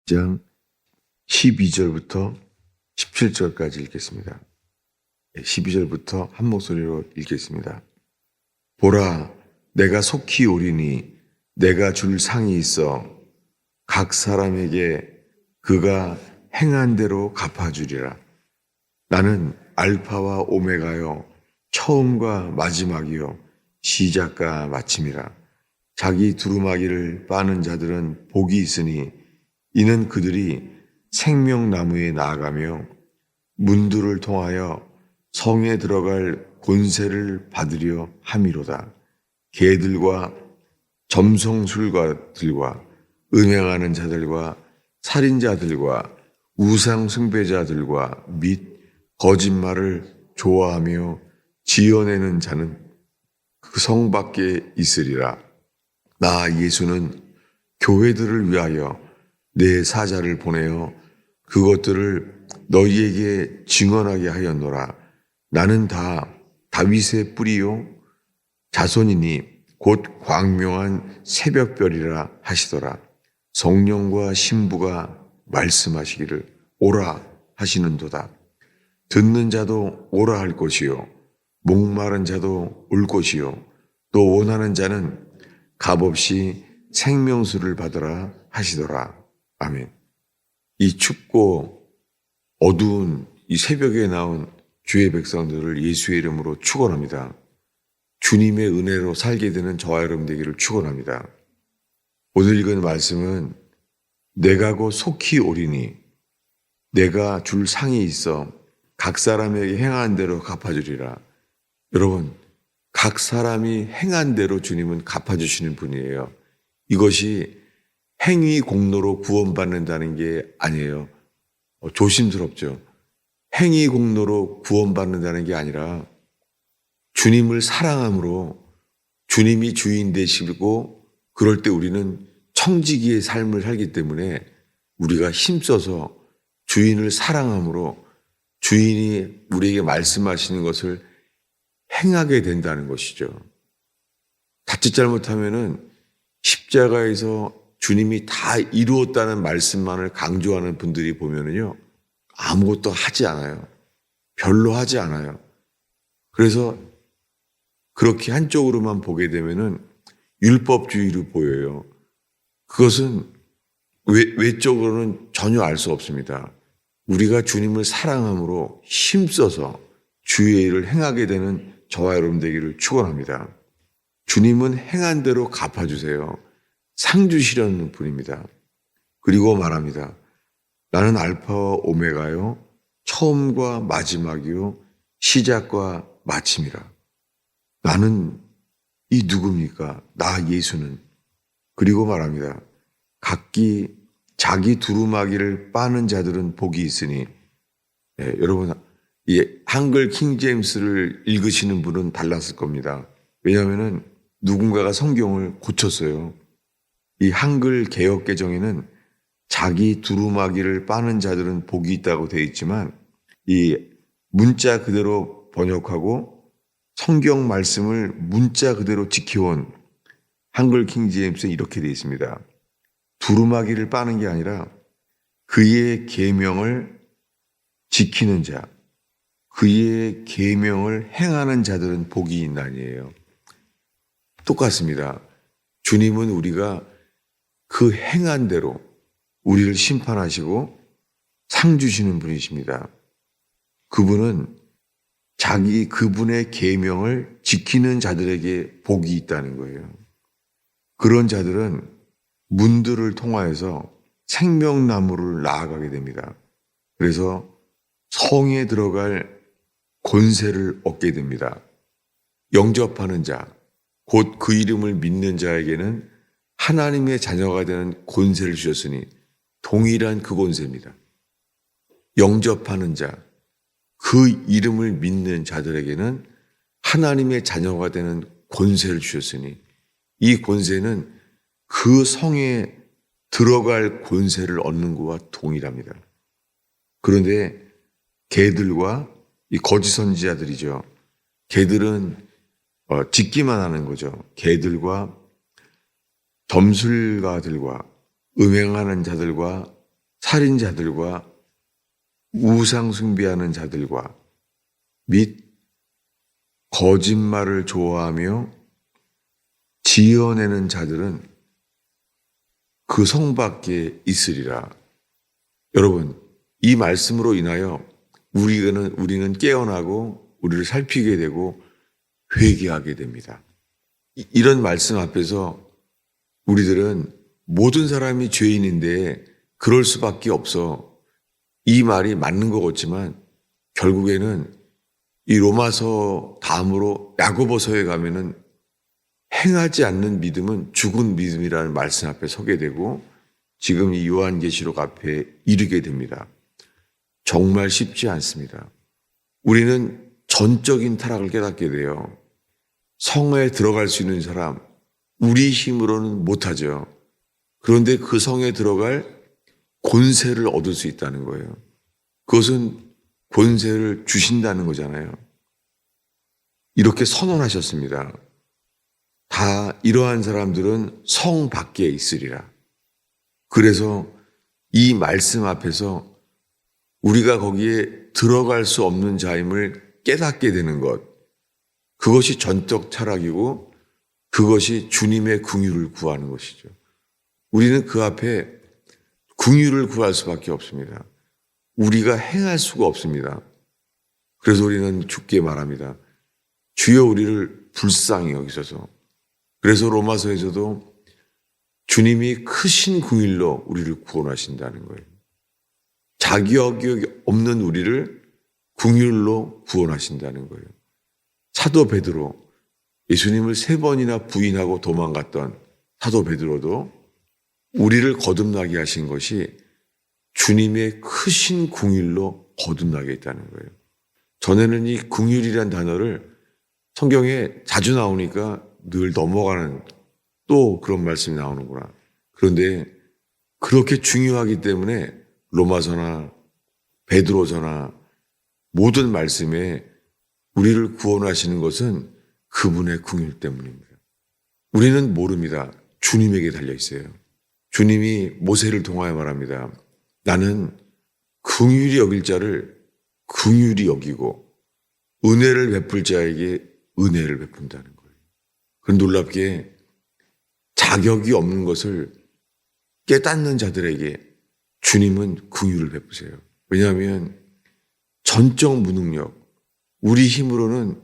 장 12절부터 17절까지 읽겠습니다. 12절부터 한 목소리로 읽겠습니다. 보라, 내가 속히 오리니 내가 줄 상이 있어 각 사람에게 그가 행한 대로 갚아주리라. 나는 알파와 오메가요 처음과 마지막이요 시작과 마침이라. 자기 두루마기를 빠는 자들은 복이 있으니 이는 그들이 생명나무에 나아가며 문들을 통하여 성에 들어갈 권세를 받으려 함이로다. 개들과 점성술가들과 음행하는 자들과 살인자들과 우상 숭배자들과 및 거짓말을 좋아하며 지어내는 자는 그 성 밖에 있으리라. 나 예수는 교회들을 위하여 내 사자를 보내어 그것들을 너희에게 증언하게 하였노라. 나는 다 다윗의 뿌리요 자손이니 곧 광명한 새벽별이라 하시더라. 성령과 신부가 말씀하시기를 오라 하시는도다. 듣는 자도 오라 할 것이요 목마른 자도 올 것이요 또 원하는 자는 값없이 생명수를 받으라 하시더라. 아멘. 이 춥고 어두운 이 새벽에 나온 주의 백성들을 예수의 이름으로 축원합니다. 주님의 은혜로 살게 되는 저와 여러분 되기를 축원합니다. 오늘 읽은 말씀은 내가 곧 속히 오리니 내가 줄 상이 있어 각 사람에게 행한 대로 갚아주리라. 여러분, 각 사람이 행한 대로 주님은 갚아주시는 분이에요. 이것이 행위 공로로 구원받는다는 게 아니에요. 조심스럽죠. 행위 공로로 구원받는다는 게 아니라 주님을 사랑함으로 주님이 주인 되시고 그럴 때 우리는 청지기의 삶을 살기 때문에 우리가 힘써서 주인을 사랑함으로 주인이 우리에게 말씀하시는 것을 행하게 된다는 것이죠. 자칫 잘못하면은 십자가에서 주님이 다 이루었다는 말씀만을 강조하는 분들이 보면은요, 아무것도 하지 않아요. 별로 하지 않아요. 그래서 그렇게 한쪽으로만 보게 되면은 율법주의로 보여요. 그것은 외적으로는 전혀 알 수 없습니다. 우리가 주님을 사랑함으로 힘써서 주의 일을 행하게 되는 저와 여러분 되기를 축원합니다. 주님은 행한 대로 갚아주세요. 상 주시려는 분입니다. 그리고 말합니다. 나는 알파와 오메가요 처음과 마지막이요 시작과 마침이라. 나는 이 누굽니까? 나 예수는. 그리고 말합니다. 각기 자기 두루마기를 빠는 자들은 복이 있으니. 여러분, 이 한글 킹제임스를 읽으시는 분은 달랐을 겁니다. 왜냐하면 누군가가 성경을 고쳤어요. 이 한글 개역 개정에는 자기 두루마기를 빠는 자들은 복이 있다고 되어 있지만 이 문자 그대로 번역하고 성경 말씀을 문자 그대로 지켜온 한글 킹제임스는 이렇게 되어 있습니다. 두루마기를 빠는 게 아니라 그의 계명을 지키는 자, 그의 계명을 행하는 자들은 복이 있나니에요. 똑같습니다. 주님은 우리가 그 행한 대로 우리를 심판하시고 상 주시는 분이십니다. 그분은 그분의 계명을 지키는 자들에게 복이 있다는 거예요. 그런 자들은 문들을 통하여서 생명나무를 나아가게 됩니다. 그래서 성에 들어갈 권세를 얻게 됩니다. 영접하는 자, 곧 그 이름을 믿는 자에게는 하나님의 자녀가 되는 권세를 주셨으니 동일한 그 권세입니다. 영접하는 자, 그 이름을 믿는 자들에게는 하나님의 자녀가 되는 권세를 주셨으니 이 권세는 그 성에 들어갈 권세를 얻는 것과 동일합니다. 그런데 개들과 이 거짓 선지자들이죠. 개들은 짓기만 하는 거죠. 개들과 점술가들과 음행하는 자들과 살인자들과 우상 숭배하는 자들과 및 거짓말을 좋아하며 지어내는 자들은 그 성 밖에 있으리라. 여러분, 이 말씀으로 인하여 우리는 깨어나고 우리를 살피게 되고 회개하게 됩니다. 이런 말씀 앞에서 우리들은 모든 사람이 죄인인데 그럴 수밖에 없어. 이 말이 맞는 것 같지만 결국에는 이 로마서 다음으로 야고보서에 가면은 행하지 않는 믿음은 죽은 믿음이라는 말씀 앞에 서게 되고 지금 이 요한계시록 앞에 이르게 됩니다. 정말 쉽지 않습니다. 우리는 전적인 타락을 깨닫게 돼요. 성에 들어갈 수 있는 사람, 우리 힘으로는 못하죠. 그런데 그 성에 들어갈 권세를 얻을 수 있다는 거예요. 그것은 권세를 주신다는 거잖아요. 이렇게 선언하셨습니다. 다 이러한 사람들은 성 밖에 있으리라. 그래서 이 말씀 앞에서 우리가 거기에 들어갈 수 없는 자임을 깨닫게 되는 것, 그것이 전적 타락이고 그것이 주님의 긍휼을 구하는 것이죠. 우리는 그 앞에 긍휼을 구할 수밖에 없습니다. 우리가 행할 수가 없습니다. 그래서 우리는 주께 말합니다. 주여 우리를 불쌍히 여기소서. 그래서 로마서에서도 주님이 크신 긍휼로 우리를 구원하신다는 거예요. 자격이 없는 우리를 긍휼로 구원하신다는 거예요. 사도 베드로, 예수님을 3번이나 부인하고 도망갔던 사도 베드로도 우리를 거듭나게 하신 것이 주님의 크신 긍휼로 거듭나게 했다는 거예요. 전에는 이 긍휼이란 단어를 성경에 자주 나오니까 늘 넘어가는 또 그런 말씀이 나오는구나. 그런데 그렇게 중요하기 때문에 로마서나 베드로서나 모든 말씀에 우리를 구원하시는 것은 그분의 긍휼 때문입니다. 우리는 모릅니다. 주님에게 달려 있어요. 주님이 모세를 통하여 말합니다. 나는 긍휼히 여길 자를 긍휼히 여기고 은혜를 베풀 자에게 은혜를 베푼다는 거예요. 그 놀랍게 자격이 없는 것을 깨닫는 자들에게 주님은 긍휼을 베푸세요. 왜냐하면 전적 무능력, 우리 힘으로는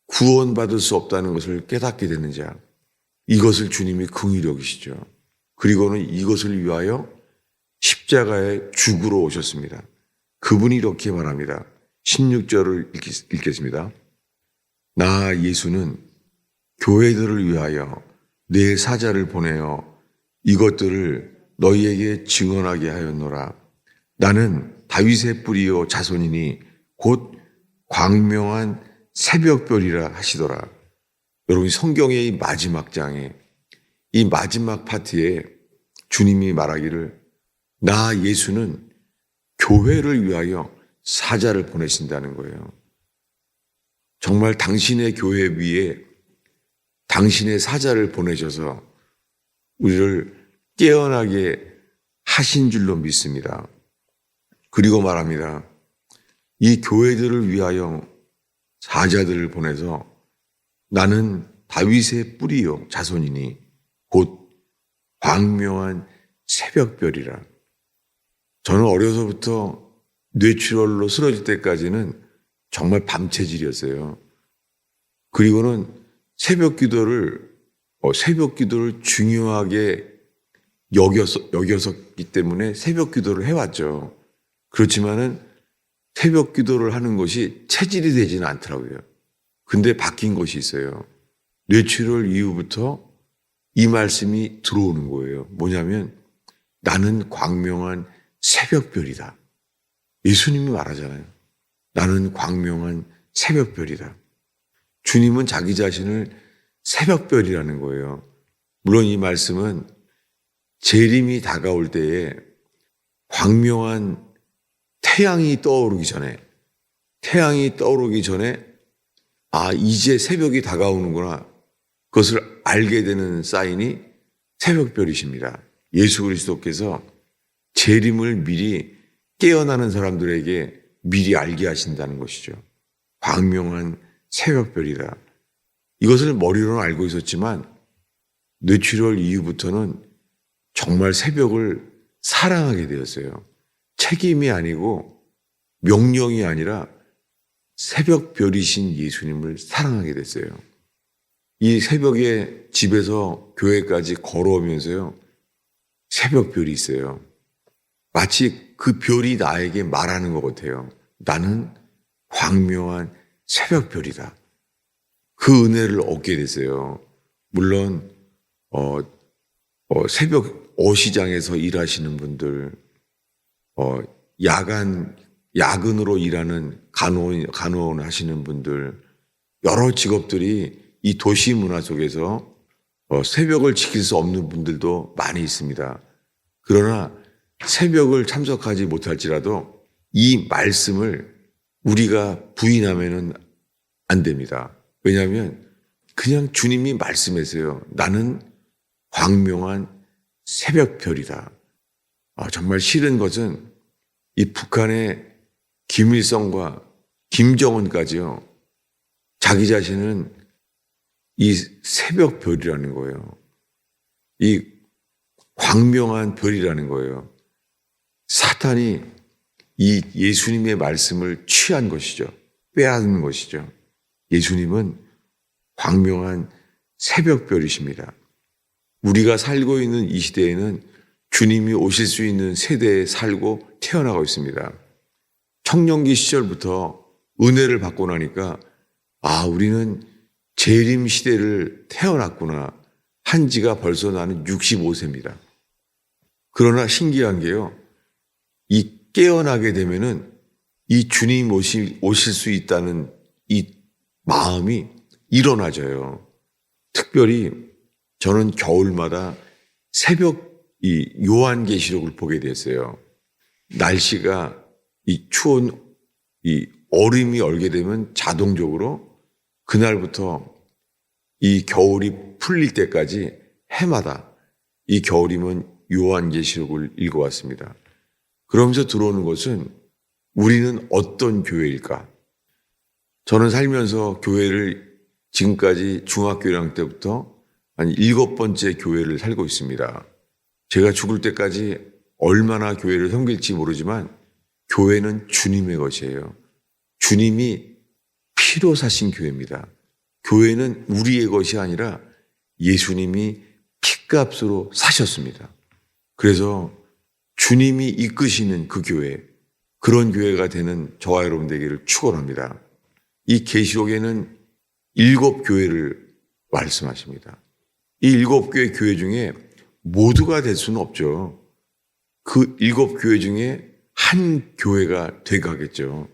구원받을 수 없다는 것을 깨닫게 되는 자, 이것을 주님이 긍휼히 여기시죠. 그리고는 이것을 위하여 십자가에 죽으러 오셨습니다. 그분이 이렇게 말합니다. 16절을 읽겠습니다. 나 예수는 교회들을 위하여 내 사자를 보내어 이것들을 너희에게 증언하게 하였노라. 나는 다윗의 뿌리요 자손이니 곧 광명한 새벽별이라 하시더라. 여러분, 성경의 이 마지막 장에, 이 마지막 파트에 주님이 말하기를 나 예수는 교회를 위하여 사자를 보내신다는 거예요. 정말 당신의 교회 위에 당신의 사자를 보내셔서 우리를 깨어나게 하신 줄로 믿습니다. 그리고 말합니다. 이 교회들을 위하여 사자들을 보내서 나는 다윗의 뿌리요 자손이니 곧 광명한 새벽별이라. 저는 어려서부터 뇌출혈로 쓰러질 때까지는 정말 밤체질이었어요. 그리고는 새벽 기도를 중요하게 여겼었기 때문에 새벽 기도를 해왔죠. 그렇지만은 새벽 기도를 하는 것이 체질이 되지는 않더라고요. 근데 바뀐 것이 있어요. 뇌출혈 이후부터 이 말씀이 들어오는 거예요. 뭐냐면 나는 광명한 새벽별이다. 예수님이 말하잖아요. 나는 광명한 새벽별이다. 주님은 자기 자신을 새벽별이라는 거예요. 물론 이 말씀은 재림이 다가올 때에 광명한 태양이 떠오르기 전에 이제 새벽이 다가오는구나. 그것을 알게 되는 사인이 새벽별이십니다. 예수 그리스도께서 재림을 미리 깨어나는 사람들에게 미리 알게 하신다는 것이죠. 광명한 새벽별이다. 이것을 머리로는 알고 있었지만 뇌출혈 이후부터는 정말 새벽을 사랑하게 되었어요. 책임이 아니고 명령이 아니라 새벽별이신 예수님을 사랑하게 됐어요. 이 새벽에 집에서 교회까지 걸어오면서요, 새벽별이 있어요. 마치 그 별이 나에게 말하는 것 같아요. 나는 광명한 새벽별이다. 그 은혜를 얻게 됐어요. 물론 새벽 어시장에서 일하시는 분들, 야근으로 일하는 간호원 하시는 분들, 여러 직업들이 이 도시 문화 속에서 새벽을 지킬 수 없는 분들도 많이 있습니다. 그러나 새벽을 참석하지 못할지라도 이 말씀을 우리가 부인하면은 안 됩니다. 왜냐하면 그냥 주님이 말씀하세요. 나는 광명한 새벽별이다. 정말 싫은 것은 이 북한의 김일성과 김정은까지요, 자기 자신은 이 새벽별이라는 거예요. 이 광명한 별이라는 거예요. 사탄이 이 예수님의 말씀을 취한 것이죠. 빼앗는 것이죠. 예수님은 광명한 새벽별이십니다. 우리가 살고 있는 이 시대에는 주님이 오실 수 있는 세대에 살고 태어나고 있습니다. 청년기 시절부터 은혜를 받고 나니까 우리는 재림 시대를 태어났구나 한 지가 벌써 나는 65세입니다. 그러나 신기한 게요, 이 깨어나게 되면은 이 주님 오실 수 있다는 이 마음이 일어나져요. 특별히 저는 겨울마다 새벽 이 요한계시록을 보게 됐어요. 날씨가 이 추운 이 얼음이 얼게 되면 자동적으로 그날부터 이 겨울이 풀릴 때까지 해마다 이 겨울이면 요한계시록을 읽어왔습니다. 그러면서 들어오는 것은 우리는 어떤 교회일까? 저는 살면서 교회를 지금까지 중학교 1학년 때부터 한 7번째 교회를 살고 있습니다. 제가 죽을 때까지 얼마나 교회를 섬길지 모르지만 교회는 주님의 것이에요. 주님이 피로 사신 교회입니다. 교회는 우리의 것이 아니라 예수님이 피값으로 사셨습니다. 그래서 주님이 이끄시는 그 교회, 그런 교회가 되는 저와 여러분 되기를 축원합니다. 이 계시록에는 7교회를 말씀하십니다. 이 7개의 교회 중에 모두가 될 수는 없죠. 그 7교회 중에 한 교회가 돼가겠죠.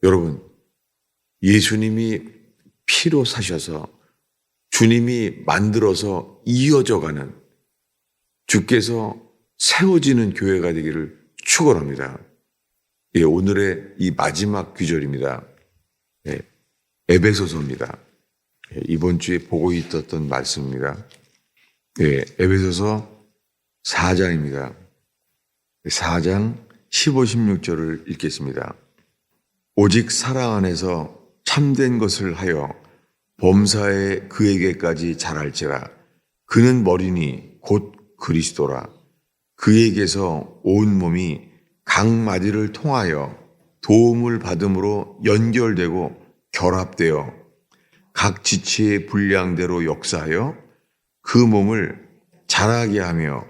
여러분, 예수님이 피로 사셔서 주님이 만들어서 이어져가는, 주께서 세워지는 교회가 되기를 축원합니다. 오늘의 이 마지막 구절입니다. 에베소서입니다. 이번 주에 보고 있었던 말씀입니다. 에베소서 4장입니다. 4장 15, 16절을 읽겠습니다. 오직 사랑 안에서 참된 것을 하여 범사에 그에게까지 자랄지라. 그는 머리니 곧 그리스도라. 그에게서 온 몸이 각 마디를 통하여 도움을 받음으로 연결되고 결합되어 각 지체의 분량대로 역사하여 그 몸을 자라게 하며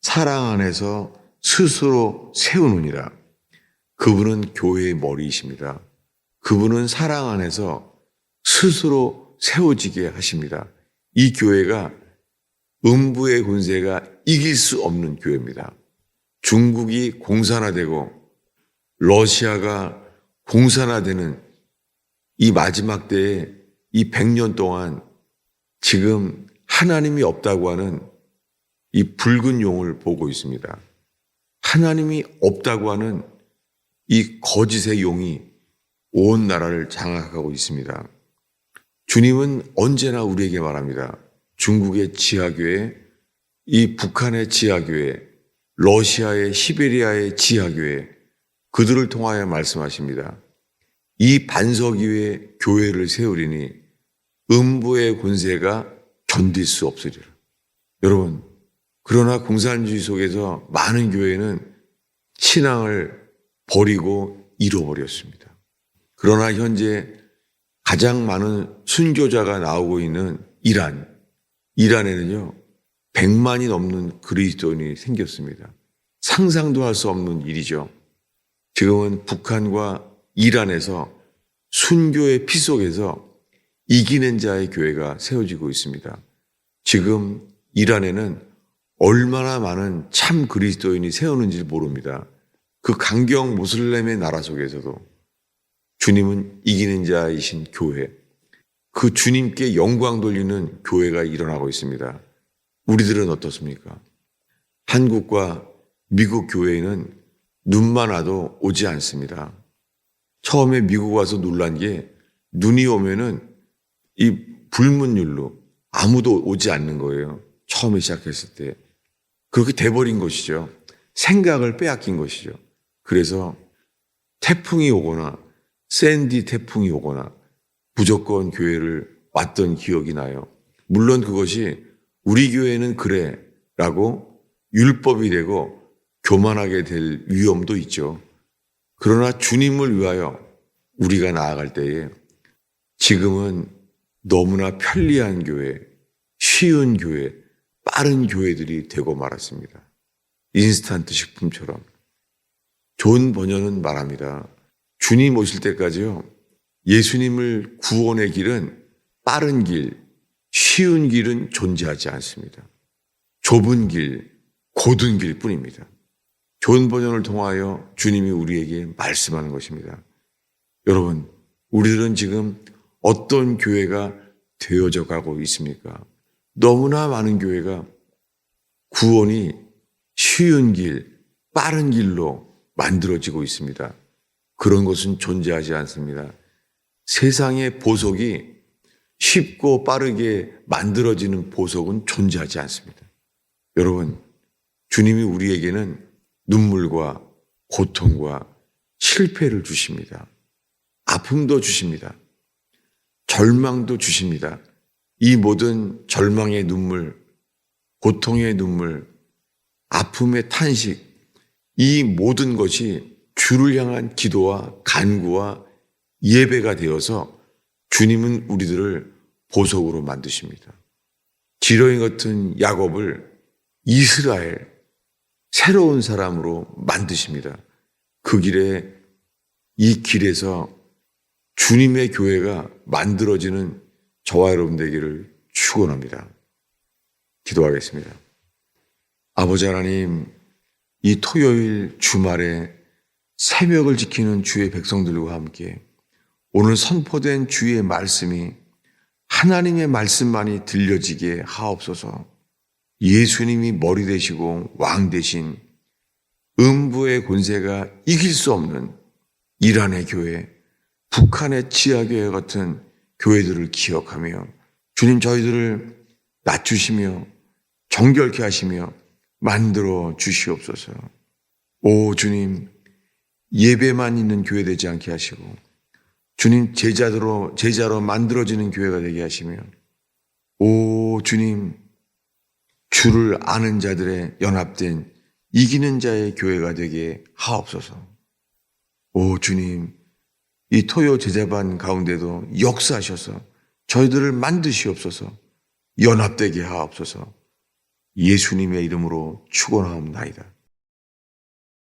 사랑 안에서 스스로 세우느니라. 그분은 교회의 머리이십니다. 그분은 사랑 안에서 스스로 세워지게 하십니다. 이 교회가 음부의 권세가 이길 수 없는 교회입니다. 중국이 공산화되고 러시아가 공산화되는 이 마지막 때에 이 100년 동안 지금 하나님이 없다고 하는 이 붉은 용을 보고 있습니다. 하나님이 없다고 하는 이 거짓의 용이 온 나라를 장악하고 있습니다. 주님은 언제나 우리에게 말합니다. 중국의 지하교회, 이 북한의 지하교회, 러시아의 시베리아의 지하교회, 그들을 통하여 말씀하십니다. 이 반석 위에 교회를 세우리니 음부의 권세가 견딜 수 없으리라. 여러분, 그러나 공산주의 속에서 많은 교회는 신앙을 버리고 잃어버렸습니다. 그러나 현재 가장 많은 순교자가 나오고 있는 이란에는요, 100만이 넘는 그리스도인이 생겼습니다. 상상도 할 수 없는 일이죠. 지금은 북한과 이란에서 순교의 피 속에서 이기는 자의 교회가 세워지고 있습니다. 지금 이란에는 얼마나 많은 참 그리스도인이 세우는지 모릅니다. 그 강경 모슬렘의 나라 속에서도 주님은 이기는 자이신 교회, 그 주님께 영광 돌리는 교회가 일어나고 있습니다. 우리들은 어떻습니까? 한국과 미국 교회는 눈만 와도 오지 않습니다. 처음에 미국 와서 놀란 게 눈이 오면은 이 불문율로 아무도 오지 않는 거예요. 처음에 시작했을 때. 그렇게 돼버린 것이죠. 생각을 빼앗긴 것이죠. 그래서 태풍이 오거나 샌디 태풍이 오거나 무조건 교회를 왔던 기억이 나요. 물론 그것이 우리 교회는 그래 라고 율법이 되고 교만하게 될 위험도 있죠. 그러나 주님을 위하여 우리가 나아갈 때에 지금은 너무나 편리한 교회, 쉬운 교회, 빠른 교회들이 되고 말았습니다. 인스턴트 식품처럼. 존 버녀는 말합니다. 주님 오실 때까지요, 예수님을 구원의 길은 빠른 길, 쉬운 길은 존재하지 않습니다. 좁은 길, 고든 길 뿐입니다. 존 버전을 통하여 주님이 우리에게 말씀하는 것입니다. 여러분, 우리들은 지금 어떤 교회가 되어져 가고 있습니까? 너무나 많은 교회가 구원이 쉬운 길, 빠른 길로 만들어지고 있습니다. 그런 것은 존재하지 않습니다. 세상의 보석이 쉽고 빠르게 만들어지는 보석은 존재하지 않습니다. 여러분, 주님이 우리에게는 눈물과 고통과 실패를 주십니다. 아픔도 주십니다. 절망도 주십니다. 이 모든 절망의 눈물, 고통의 눈물, 아픔의 탄식, 이 모든 것이 주를 향한 기도와 간구와 예배가 되어서 주님은 우리들을 보석으로 만드십니다. 지렁이 같은 야곱을 이스라엘, 새로운 사람으로 만드십니다. 그 길에, 이 길에서 주님의 교회가 만들어지는 저와 여러분 되기를 축원합니다. 기도하겠습니다. 아버지 하나님, 이 토요일 주말에 새벽을 지키는 주의 백성들과 함께 오늘 선포된 주의 말씀이 하나님의 말씀만이 들려지게 하옵소서. 예수님이 머리 되시고 왕 되신 음부의 권세가 이길 수 없는 이란의 교회, 북한의 지하교회 같은 교회들을 기억하며 주님, 저희들을 낮추시며 정결케 하시며 만들어 주시옵소서. 오 주님, 예배만 있는 교회 되지 않게 하시고 주님, 제자로 만들어지는 교회가 되게 하시며, 오 주님, 주를 아는 자들의 연합된 이기는 자의 교회가 되게 하옵소서. 오 주님, 이 토요 제자반 가운데도 역사하셔서 저희들을 만드시옵소서. 연합되게 하옵소서. 예수님의 이름으로 축원하옵나이다.